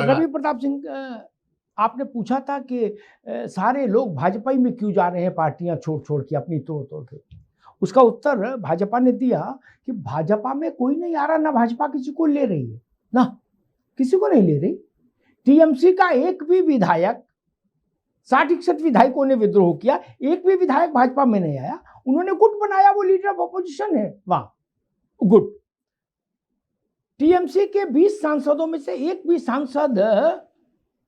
रवि प्रताप सिंह, आपने पूछा था कि सारे लोग भाजपा ही में क्यों जा रहे हैं, पार्टियां छोड़ छोड़ के, अपनी तोड़ तोड़ के। उसका उत्तर भाजपा ने दिया कि भाजपा में कोई नहीं आ रहा, ना भाजपा किसी को ले रही है, ना किसी को नहीं ले रही। टीएमसी का एक भी विधायक, 60-61 विधायकों ने विद्रोह किया, एक भी विधायक भाजपा में नहीं आया। उन्होंने गुट बनाया, वो लीडर ऑफ अपोजिशन है वहां, गुट। टीएमसी के 20 सांसदों में से एक भी सांसद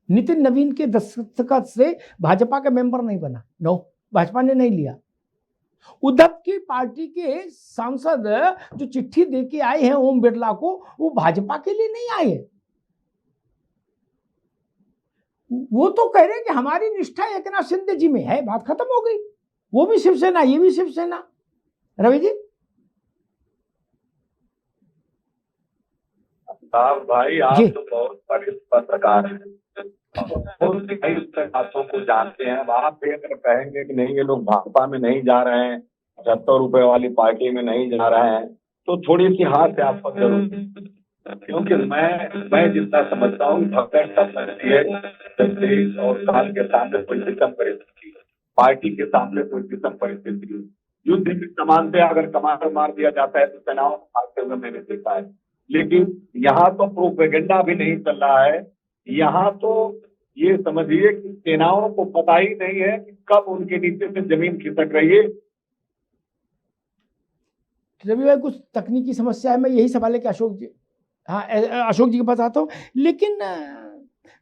नितिन नवीन के दस्तखत से भाजपा का मेंबर नहीं बना। नो, भाजपा ने नहीं लिया। उद्धव की पार्टी के सांसद जो चिट्ठी देके आए हैं ओम बिरला को, वो भाजपा के लिए नहीं आए। वो तो कह रहे हैं कि हमारी निष्ठा एकनाथ शिंदे जी में है, बात खत्म हो गई। वो भी शिवसेना, ये भी शिवसेना। रवि जी। भाई आप तो बहुत बड़े पत्रकार हैं, बातों को जानते हैं। आप भी अगर कहेंगे कि नहीं ये लोग भाजपा में नहीं जा रहे हैं, 75 रुपए वाली पार्टी में नहीं जा रहे हैं, तो थोड़ी सी हाथ से आपको जरूर, क्योंकि मैं जितना समझता हूँ भगत देश और काल के सामने कोई विषम परिस्थिति, पार्टी के सामने कोई विषम परिस्थिति, युद्ध के समान से अगर कमांडर मार दिया जाता है तो सेनाओं भागते हुए मैंने देखा है। लेकिन यहाँ तो प्रोपेगेंडा भी नहीं चल रहा है। यहाँ तो ये समझिए कि सेनाओं को पता ही नहीं है कि कब उनके नीचे से जमीन खिसक रही है। रवि भाई, कुछ तकनीकी समस्या है, मैं यही सवाल है कि अशोक जी, हाँ अशोक जी के पास आता हूँ। लेकिन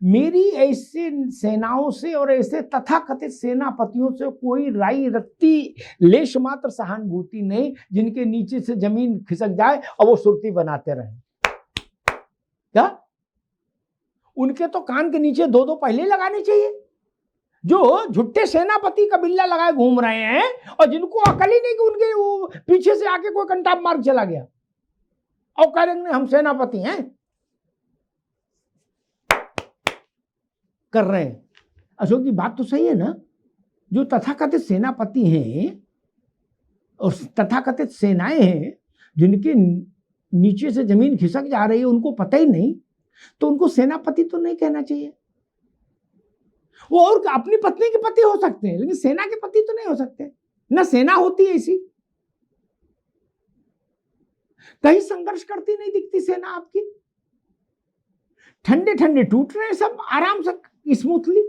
मेरी ऐसे सेनाओं से और ऐसे तथाकथित सेनापतियों से कोई राई रत्ती लेश मात्र सहानुभूति नहीं, जिनके नीचे से जमीन खिसक जाए और वो सुर्ती बनाते रहे। क्या उनके तो कान के नीचे दो पहले लगाने चाहिए, जो झुट्टे सेनापति का बिल्ला लगाए घूम रहे हैं और जिनको अकल ही नहीं कि उनके वो पीछे से आके कोई कंटाप मार चला गया और कह रहे हम सेनापति हैं, कर रहे हैं। अशोक की बात तो सही है ना। जो तथाकथित सेनापति हैं और तथाकथित सेनाएं हैं, जिनके नीचे से जमीन खिसक जा रही है, उनको पता ही नहीं, तो उनको सेनापति तो नहीं कहना चाहिए। वो और अपनी पत्नी के पति हो सकते हैं, लेकिन सेना के पति तो नहीं हो सकते। ना सेना होती है ऐसी, कहीं संघर्ष करती नहीं दिखती सेना आपकी। ठंडे ठंडे टूट रहे हैं सब आराम से, स्मूथली।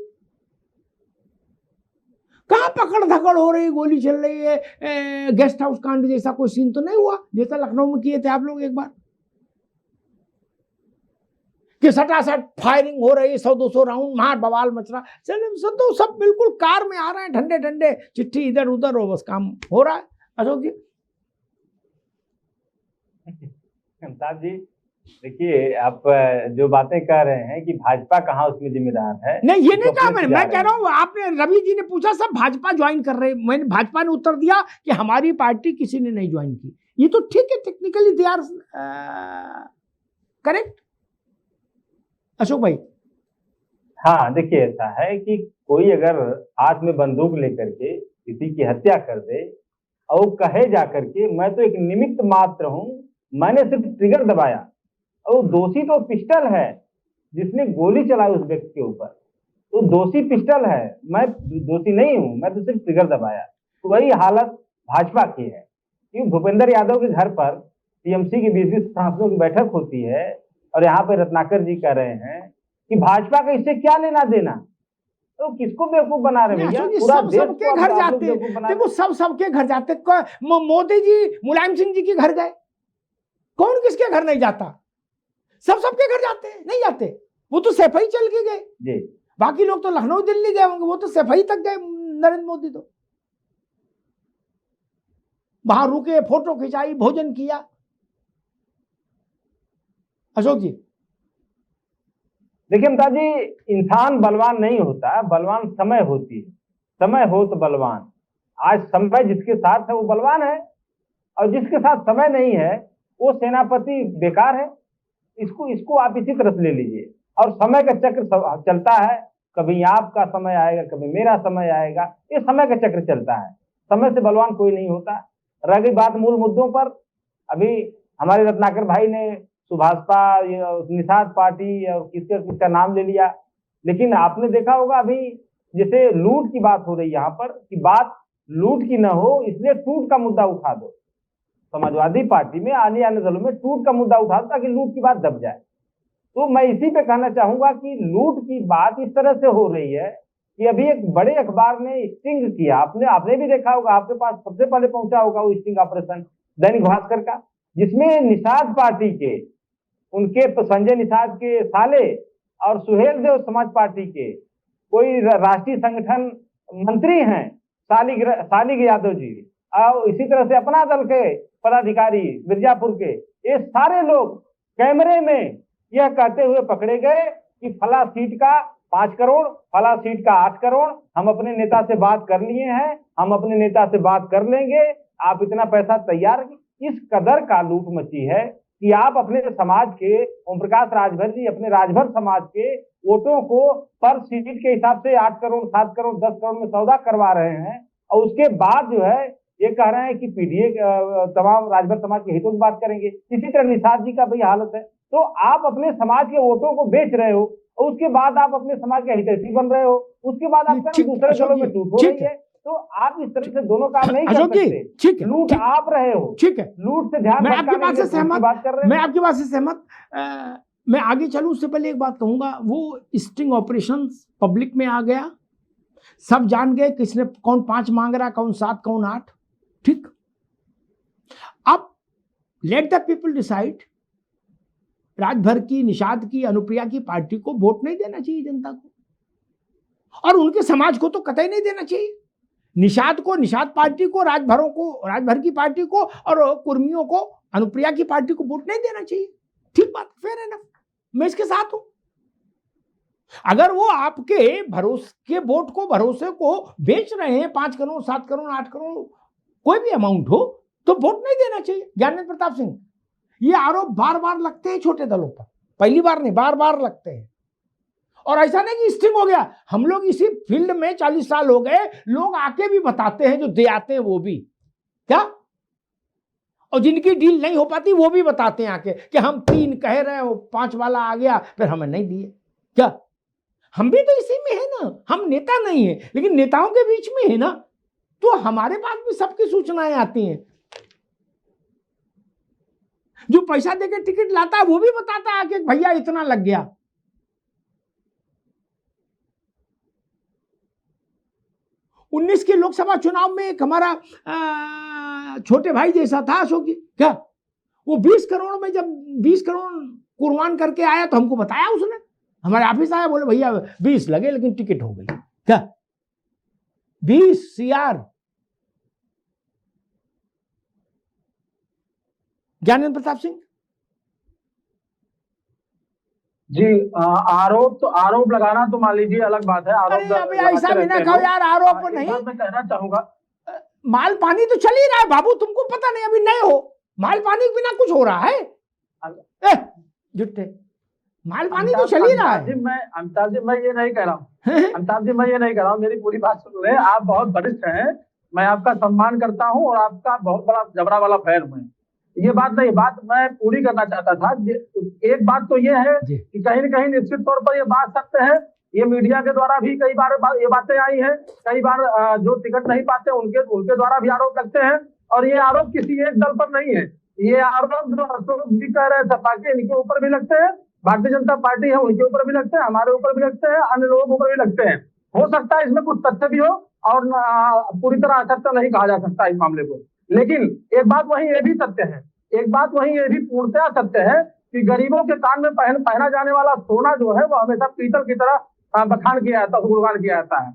कहां पकड़ धकड़ हो रही, गोली चल रही है, गेस्ट हाउस कांड जैसा कोई सीन तो नहीं हुआ जैसा लखनऊ में किए थे आप लोग एक बार, कि सटासट फायरिंग हो रही, 100-200 राउंड मार बवाल मच रहा। चलो तो सब बिल्कुल कार में आ रहे हैं, ठंडे ठंडे, चिट्ठी इधर उधर हो, बस काम हो रहा है। अशोक जी। अमिताभ जी, देखिए आप जो बातें कह रहे हैं कि भाजपा कहाँ उसमें जिम्मेदार है, नहीं ये नहीं कहा मैं कह रहा हूँ, आपने रवि जी ने पूछा सब भाजपा ज्वाइन कर रहे हैं, मैंने भाजपा ने उत्तर दिया कि हमारी पार्टी किसी ने नहीं ज्वाइन की। ये तो ठीक है, technically they are correct. Ashok भाई। हाँ देखिए, ऐसा है कि कोई अगर हाथ में बंदूक लेकर के किसी की हत्या कर दे और कहे जाकर के मैं तो एक निमित्त मात्र हूं, मैंने सिर्फ ट्रिगर दबाया, और दोषी तो पिस्टल है जिसने गोली चलाई उस व्यक्ति के ऊपर, तो दोषी पिस्टल है, मैं दोषी नहीं हूं, मैं तो सिर्फ ट्रिगर दबाया। तो वही हालत भाजपा की है कि भूपेंद्र यादव के घर पर टीएमसी की 20-20 सांसदों की बैठक होती है और यहाँ पे रत्नाकर जी कह रहे हैं कि भाजपा का इससे क्या लेना देना, तो किसको बेवकूफ बना रहे भैया? पूरा देश सबके घर जाते, देखो सबके घर जाते। मोदी जी मुलायम सिंह जी के घर गए, कौन किसके घर नहीं जाता? सबके घर जाते हैं, नहीं जाते? वो तो सैफई चल के गए जी, बाकी लोग तो लखनऊ दिल्ली गए होंगे, वो तो सैफई तक गए। नरेंद्र मोदी तो वहां रुके, फोटो खिंचाई, भोजन किया। अशोक जी। देखिए अमिताभ जी, इंसान बलवान नहीं होता, बलवान समय होती है, समय हो तो बलवान। आज समय जिसके साथ है वो बलवान है, और जिसके साथ समय नहीं है वो सेनापति बेकार है। इसको आप इसी तरह से ले लीजिए। और समय का चक्र चलता है, कभी आपका समय आएगा, कभी मेरा समय आएगा, ये समय का चक्र चलता है। समय से बलवान कोई नहीं होता। रह गई बात मूल मुद्दों पर, अभी हमारे रत्नाकर भाई ने सुभाषपा, निषाद पार्टी और किसका नाम ले लिया। लेकिन आपने देखा होगा अभी जैसे लूट की बात हो रही है यहाँ पर, कि बात लूट की न हो, इसलिए टूट का मुद्दा उठा दो। समाजवादी पार्टी में आने दलों में टूट का मुद्दा उठा दो ताकि लूट की बात दब जाए। तो मैं इसी पे कहना चाहूंगा कि लूट की बात इस तरह से हो रही है कि अभी एक बड़े अखबार ने स्टिंग किया, आपने भी देखा होगा, आपके पास सबसे पहले पहुंचा होगा वो स्टिंग ऑपरेशन दैनिक भास्कर का, जिसमें निषाद पार्टी के, उनके संजय निषाद के साले और सुहेल देव समाज पार्टी के कोई राष्ट्रीय संगठन मंत्री हैं, सालिग यादव जी, और इसी तरह से अपना दल के पदाधिकारी मिर्जापुर के, ये सारे लोग कैमरे में यह कहते हुए पकड़े गए कि फला सीट का 5 करोड़, फला सीट का 8 करोड़, हम अपने नेता से बात कर लिए हैं, हम अपने नेता से बात कर लेंगे, आप इतना पैसा तैयार। इस कदर का लूट मची है कि आप अपने समाज के, ओम प्रकाश राजभर जी अपने राजभर समाज के वोटों को पर सीट के हिसाब से 8 करोड़, 7 करोड़, 10 करोड़ में सौदा करवा रहे हैं, और उसके बाद जो है ये कह रहे हैं कि पीडीए तमाम राजभर समाज के हितों की बात करेंगे। इसी तरह निषाद जी का भी हालत है। तो आप अपने समाज के वोटों को बेच रहे हो और उसके बाद आप अपने समाज के हितैषी बन रहे हो, उसके बाद आप दूसरे दलों में टूट हो रही है। तो आप इस तरह से दोनों काम नहीं कर सकते। ठीक है, लूट आप रहे हो, ठीक है, लूट से ध्यान, मैं आपकी बात से सहमत, मैं आपकी बात से सहमत। मैं आगे चलूं उससे पहले एक बात कहूंगा, वो स्टिंग ऑपरेशन पब्लिक में आ गया, सब जान गए किसने, कौन 5 मांग रहा, कौन 7, कौन 8। ठीक, अब let the people decide. Rajbhar की, निषाद की, अनुप्रिया की पार्टी को वोट नहीं देना चाहिए जनता को, और उनके समाज को तो कतई नहीं देना चाहिए। निषाद को, निषाद पार्टी को, राजभरों को, राजभर की पार्टी को, और कुर्मियों को, अनुप्रिया की पार्टी को वोट नहीं देना चाहिए। ठीक बात, फेयर एनफ, मैं इसके साथ हूं। अगर वो आपके भरोसे के वोट को, भरोसे को बेच रहे हैं, 5 करोड़, 7 करोड़, 8 करोड़, कोई भी अमाउंट हो, तो वोट नहीं देना चाहिए। ज्ञानेंद्र प्रताप सिंह, ये आरोप बार बार लगते हैं छोटे दलों पर, पहली बार नहीं, बार बार लगते हैं। और ऐसा नहीं कि स्टिंग हो गया, हम लोग इसी फील्ड में 40 साल हो गए, लोग आके भी बताते हैं, जो दे आते हैं वो भी, क्या, और जिनकी डील नहीं हो पाती वो भी बताते हैं आके कि हम 3 कह रहे हो, 5 वाला आ गया, फिर हमें नहीं दिए। क्या, हम भी तो इसी में है ना, हम नेता नहीं है लेकिन नेताओं के बीच में है ना, तो हमारे पास भी सबकी सूचनाएं आती हैं। जो पैसा देके टिकट लाता है वो भी बताता है कि भैया इतना लग गया। उन्नीस के लोकसभा चुनाव में एक हमारा छोटे भाई जैसा था अशोक जी, क्या वो 20 करोड़ में, जब 20 करोड़ कुर्बान करके आया तो हमको बताया उसने, हमारे ऑफिस आया, बोले भैया 20 लगे लेकिन टिकट हो गई। क्या 20 CR। ज्ञानेंद्र प्रताप सिंह जी, आरोप लगाना तो मान लीजिए अलग बात है। आरोप ऐसा भी ना कहो यार, आरोप नहीं। मैं कहना चाहूंगा, माल पानी तो चल ही रहा है बाबू, तुमको पता नहीं अभी नए हो, माल पानी के बिना कुछ हो रहा है? जुट्टे, माल पानी तो चल ही रहा है। अमिताभ जी, मैं ये नहीं कह रहा हूँ, अमिताभ जी मैं ये नहीं कह रहा हूँ, मेरी पूरी बात सुन रहे हैं। आप बहुत वरिष्ठ हैं, मैं आपका सम्मान करता हूँ और आपका बहुत बड़ा जबरा वाला फैन हूँ। ये बात नहीं, बात मैं पूरी करना चाहता था। एक बात तो ये है कि कहीं न कहीं निश्चित तौर पर ये बात सत्य है, ये मीडिया के द्वारा भी कई बार ये बातें आई हैं, कई बार जो टिकट नहीं पाते उनके द्वारा भी आरोप लगते हैं, और ये आरोप किसी एक दल पर नहीं है, ये आरोप जो अशोक जी कह रहे सपा के, इनके ऊपर भी लगते हैं, भारतीय जनता पार्टी है उनके ऊपर भी लगते हैं, हमारे ऊपर भी लगते हैं, अन्य लोगों के ऊपर भी लगते हैं। हो सकता है इसमें कुछ तथ्य भी हो और पूरी तरह असत्य नहीं कहा जा सकता इस मामले को, लेकिन एक बात वही ये भी सत्य है, एक बात वही ये भी पूर्णतः सत्य है कि गरीबों के कान में पहना जाने वाला सोना जो है वो हमेशा पीतल की तरह बखान किया जाता है, गुणगान किया जाता है।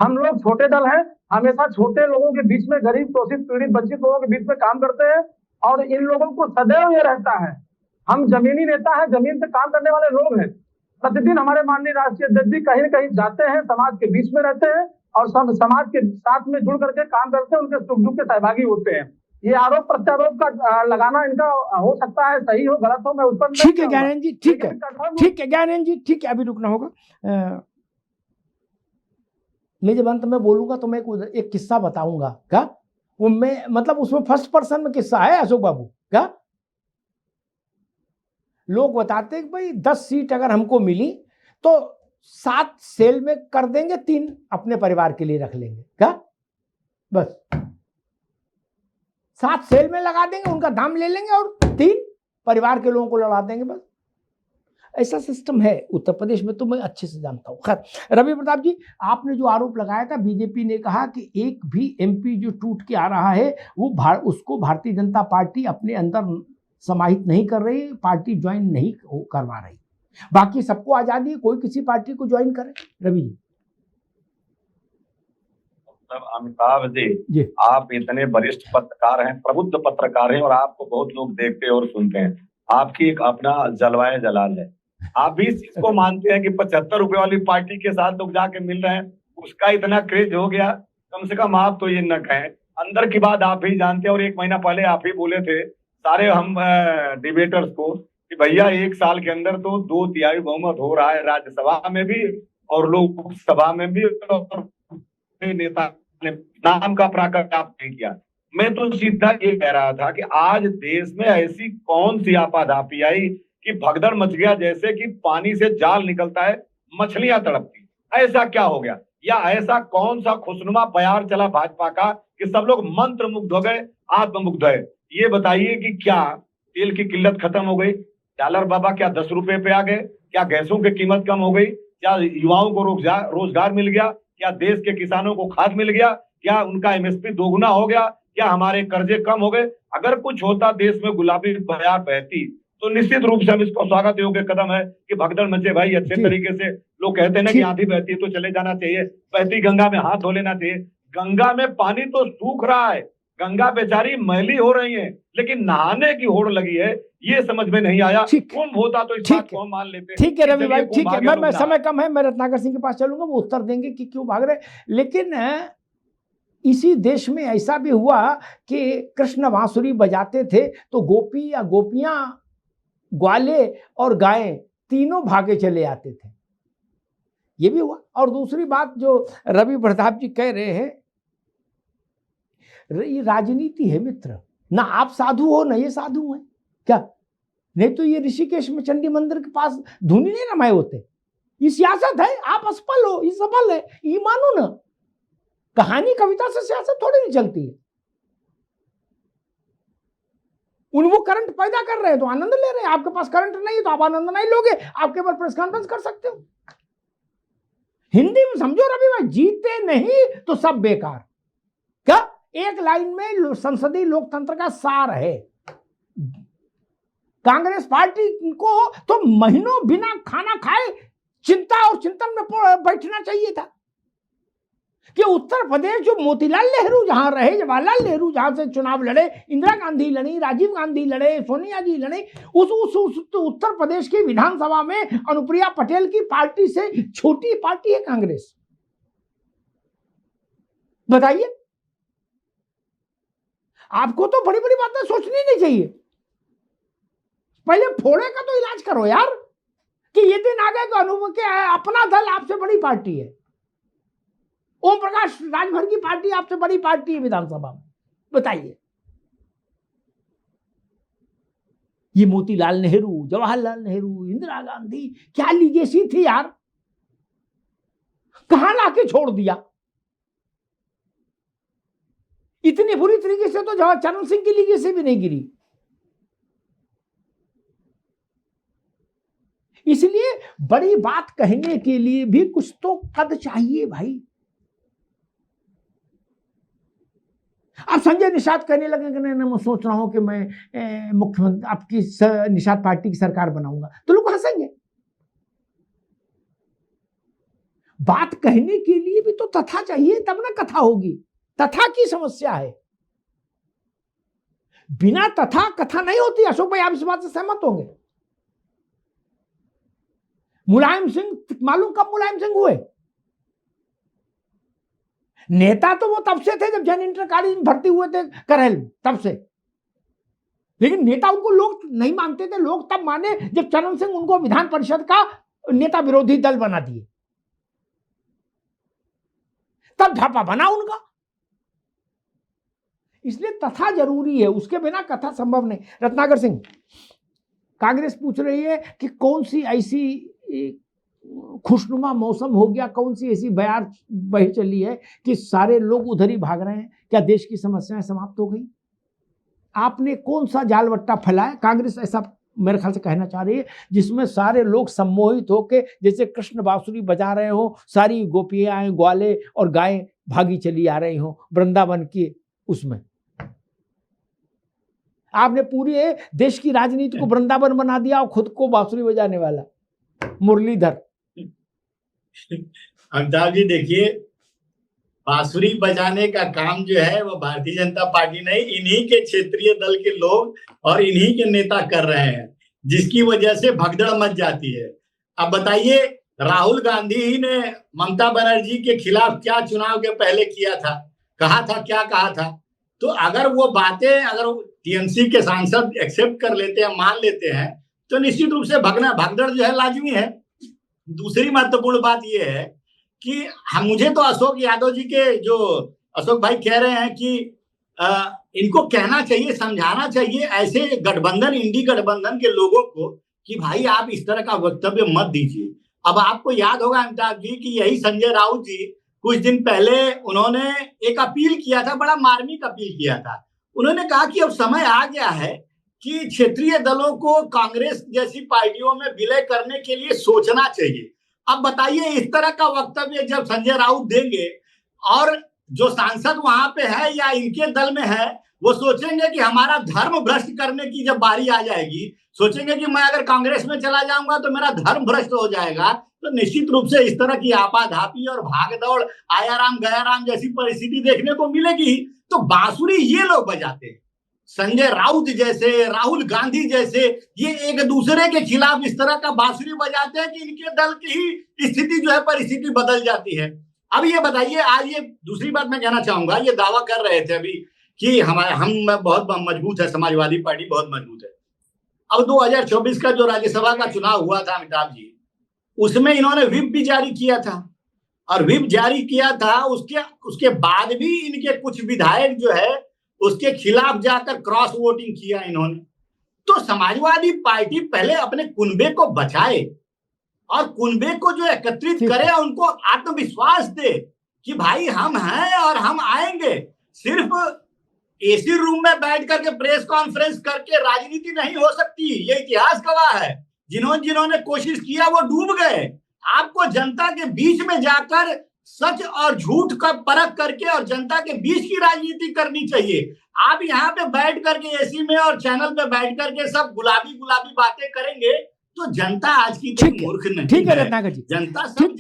हम लोग छोटे दल हैं, हमेशा छोटे लोगों के बीच में, गरीब, शोषित, पीड़ित, वंचित लोगों के बीच में काम करते हैं, और इन लोगों को सदैव ये रहता है, हम जमीनी नेता है, जमीन पे काम करने वाले लोग हैं। प्रतिदिन हमारे माननीय राष्ट्रीय अध्यक्ष जी कहीं न कहीं जाते हैं, समाज के बीच में रहते हैं और समाज के साथ में जुड़ करके काम करते हैं, उनके सुख दुख के सहभागी होते हैं। ये आरोप प्रत्यारोप का लगाना इनका हो सकता है सही हो गलत हो, मैं उस पर ठीक है ज्ञानेंद्र जी, ठीक है, ठीक है ज्ञानेंद्र जी, ठीक है, अभी रुकना होगा। मैं जब अंत में बोलूंगा तो मैं एक किस्सा बताऊंगा, क्या वो मैं मतलब उसमें फर्स्ट पर्सन में किस्सा है अशोक बाबू, क्या लोग बताते हैं कि भाई 10 सीट अगर हमको मिली तो 7 सेल में कर देंगे, 3 अपने परिवार के लिए रख लेंगे। क्या? बस 7 सेल में लगा देंगे, उनका दाम ले लेंगे और 3 परिवार के लोगों को लड़ा देंगे। बस ऐसा सिस्टम है उत्तर प्रदेश में, तो मैं अच्छे से जानता हूं। खैर रवि प्रताप जी, आपने जो आरोप लगाया था, बीजेपी ने कहा कि एक भी एमपी जो टूट के आ रहा है वो उसको भारतीय जनता पार्टी अपने अंदर समाहित नहीं कर रही, पार्टी ज्वाइन नहीं करवा रही, बाकी सबको आजादी है, कोई किसी पार्टी को ज्वाइन करे। रवि जी। अमिताभ जी, आप इतने वरिष्ठ पत्रकार हैं, प्रबुद्ध पत्रकार हैं, और आपको बहुत लोग देखते हैं और सुनते हैं। आपकी एक अपना जलवाए जलाल है। आप भी इस चीज को मानते हैं कि 75 रुपए वाली पार्टी के साथ लोग जाके मिल रहे हैं, उसका इतना क्रेज हो गया? कम से कम आप तो ये न कहें। अंदर की बात आप ही जानते हैं, और 1 महीना पहले आप ही बोले थे सारे हम डिबेटर्स को कि भैया 1 साल के अंदर तो 2/3 बहुमत हो रहा है, राज्यसभा में भी और लोकसभा में भी, और नेता ने नाम का प्राकट आप नहीं किया। मैं तो सीधा ये कह रहा था कि आज देश में ऐसी कौन सी आपाधापी आई कि भगदड़ मच गया, जैसे कि पानी से जाल निकलता है, मछलियां तड़पती। ऐसा क्या हो गया? या ऐसा कौन सा खुशनुमा बयार चला भाजपा का कि सब लोग मंत्र मुग्ध हो गए, आत्ममुग्ध है? ये बताइए कि क्या तेल की किल्लत खत्म हो गई? डॉलर बाबा क्या 10 रुपए पे आ गए? क्या गैसों की कीमत कम हो गई? क्या युवाओं को रोजगार मिल गया? क्या देश के किसानों को खाद मिल गया? क्या उनका एमएसपी दोगुना हो गया? क्या हमारे कर्जे कम हो गए? अगर कुछ होता, देश में गुलाबी बयार बहती, तो निश्चित रूप से हम इसको स्वागत योग्य कदम है कि भगदड़ मचे भाई अच्छे तरीके से। लोग कहते हैं ना कि आंधी बहती है तो चले जाना चाहिए, बहती गंगा में हाथ धो लेना चाहिए। गंगा में पानी तो सूख रहा है, गंगा बेचारी मैली हो रही है, लेकिन नहाने की होड़ लगी है, ये समझ में नहीं आया। कुंभ होता तो इस बात को हम मान लेते। ठीक है रवि भाई, ठीक है, मैं समय कम है, मैं रत्नाकर सिंह के पास चलूंगा, वो उत्तर देंगे कि क्यों भाग रहे। लेकिन इसी देश में ऐसा भी हुआ कि कृष्ण बांसुरी बजाते थे तो गोपी या गोपियां, ग्वाले और गायें तीनों भागे चले आते थे, ये भी हुआ। और दूसरी बात जो रवि प्रताप जी कह रहे हैं, ये राजनीति है मित्र, ना आप साधु हो ना ये साधु हैं। क्या? नहीं तो ये ऋषिकेश में चंडी मंदिर के पास धुनी नहीं रमाए होते। ये सियासत है, आप असफल हो, ये सफल है, ये मानो ना। कहानी कविता से सियासत थोड़ी नहीं चलती है। वो करंट पैदा कर रहे हैं तो आनंद ले रहे हैं, आपके पास करंट नहीं है तो आप आनंद नहीं लोगे, आप केवल प्रेस कॉन्फ्रेंस कर सकते हो। हिंदी में समझो रवि भाई, जीते नहीं तो सब बेकार। क्या? एक लाइन में संसदीय लोकतंत्र का सार है। कांग्रेस पार्टी को तो महीनों बिना खाना खाए चिंता और चिंतन में बैठना चाहिए था कि उत्तर प्रदेश जो मोतीलाल नेहरू जहां रहे, जवाहरलाल नेहरू जहां से चुनाव लड़े, इंदिरा गांधी लड़ी, राजीव गांधी लड़े, सोनिया जी लड़े, उस उत्तर प्रदेश की विधानसभा में अनुप्रिया पटेल की पार्टी से छोटी पार्टी है कांग्रेस। बताइए, आपको तो बड़ी बड़ी बातें सोचनी नहीं चाहिए, पहले फोड़े का तो इलाज करो यार, कि ये दिन आ गए अनुभव के अपना दल आपसे बड़ी पार्टी है, ओम प्रकाश राजभर की पार्टी आपसे बड़ी पार्टी है विधानसभा में। बताइए, ये मोतीलाल नेहरू, जवाहरलाल नेहरू, इंदिरा गांधी क्या लीगेसी थी यार, कहां लाके छोड़ दिया। इतनी बुरी तरीके से तो चरण सिंह की लीगेसी भी नहीं गिरी। इसलिए बड़ी बात कहने के लिए भी कुछ तो कद चाहिए भाई। अब संजय निषाद कहने लगे कि नहीं, मैं सोच रहा हूं कि मैं मुख्यमंत्री आपकी निषाद पार्टी की सरकार बनाऊंगा, तो लोग हंसेंगे। बात कहने के लिए भी तो तथा चाहिए, तब ना कथा होगी। तथा की समस्या है, बिना तथा कथा नहीं होती। अशोक भाई आप इस बात से सहमत होंगे। मुलायम सिंह, मालूम कब मुलायम सिंह हुए? नेता तो वो तब से थे जब जन इंटर कॉलेज में भर्ती हुए थे करेल, तब से। लेकिन नेता उनको लोग नहीं मानते थे, लोग तब माने जब चरण सिंह उनको विधान परिषद का नेता विरोधी दल बना दिए, तब ढापा बना उनका। इसलिए तथा जरूरी है, उसके बिना कथा संभव नहीं। रत्नाकर सिंह, कांग्रेस पूछ रही है कि कौन सी ऐसी खुशनुमा मौसम हो गया, कौन सी ऐसी बयार बह चली है कि सारे लोग उधर ही भाग रहे हैं। क्या देश की समस्याएं समाप्त हो गई? आपने कौन सा जालवट्टा फैलाया? कांग्रेस ऐसा मेरे ख्याल से कहना चाह रही है जिसमें सारे लोग सम्मोहित होके जैसे कृष्ण बांसुरी बजा रहे हो, सारी गोपियां, ग्वाले और गायें भागी चली आ रही हो वृंदावन की। उसमें आपने पूरे देश की राजनीति को वृंदावन बना दिया और खुद को बांसुरी बजाने वाला मुरलीधर। अमिताभ जी देखिए, बांसुरी बजाने का काम जो है वो भारतीय जनता पार्टी नहीं, इन्हीं के क्षेत्रीय दल के लोग और इन्हीं के नेता कर रहे हैं, जिसकी वजह से भगदड़ मच जाती है। अब बताइए, राहुल गांधी ही ने ममता बनर्जी के खिलाफ क्या चुनाव के पहले किया था, कहा था, क्या कहा था? तो अगर वो बातें अगर टीएमसी के सांसद एक्सेप्ट कर लेते हैं, मान लेते हैं, तो निश्चित रूप से भगदड़ जो है लाजमी है। दूसरी महत्वपूर्ण बात यह है कि मुझे तो अशोक यादव जी के जो अशोक भाई कह रहे हैं कि इनको कहना चाहिए, समझाना चाहिए ऐसे गठबंधन, इंडी गठबंधन के लोगों को कि भाई आप इस तरह का वक्तव्य मत दीजिए। अब आपको याद होगा अमिताभ जी कि यही संजय राउत जी कुछ दिन पहले उन्होंने एक अपील किया था, बड़ा मार्मिक अपील किया था। उन्होंने कहा कि अब समय आ गया है कि क्षेत्रीय दलों को कांग्रेस जैसी पार्टियों में विलय करने के लिए सोचना चाहिए। अब बताइए, इस तरह का वक्तव्य जब संजय राउत देंगे और जो सांसद वहां पे है या इनके दल में है, वो सोचेंगे कि हमारा धर्म भ्रष्ट करने की जब बारी आ जाएगी, सोचेंगे कि मैं अगर कांग्रेस में चला जाऊंगा तो मेरा धर्म भ्रष्ट हो जाएगा, तो निश्चित रूप से इस तरह की आपाधापी और भागदौड़, आया राम गया राम जैसी परिस्थिति देखने को मिलेगी। तो बांसुरी ये लोग बजाते हैं, संजय राउत जैसे, राहुल गांधी जैसे, ये एक दूसरे के खिलाफ इस तरह का बांसुरी बजाते हैं कि इनके दल की ही स्थिति जो है, परिस्थिति बदल जाती है। अब ये बताइए, आज ये दूसरी बात मैं कहना चाहूंगा, ये दावा कर रहे थे अभी कि हम बहुत मजबूत है, समाजवादी पार्टी बहुत मजबूत है। अब 2024 का जो राज्यसभा का चुनाव हुआ था अमिताभ जी, उसमें इन्होंने व्हिप भी जारी किया था, और व्हिप जारी किया था उसके बाद भी इनके कुछ विधायक जो है उसके खिलाफ जाकर क्रॉस वोटिंग किया इन्होंने। तो समाजवादी पार्टी पहले अपने कुनबे को बचाए और कुनबे को जो एकत्रित करे, उनको आत्मविश्वास दे कि भाई हम हैं और हम आएंगे। सिर्फ एसी रूम में बैठ करके प्रेस कॉन्फ्रेंस करके राजनीति नहीं हो सकती, ये इतिहास गवाह है। जिन्होंने कोशिश किया वो डूब गए। आपको जनता के बीच में जाकर सच और झूठ का परख करके और जनता के बीच की राजनीति करनी चाहिए। आप यहाँ पे बैठ करके एसी में और चैनल पे बैठ करके सब गुलाबी बातें करेंगे तो जनता आज की मूर्ख नहीं है। ठीक है रत्नाकर जी, जनता सब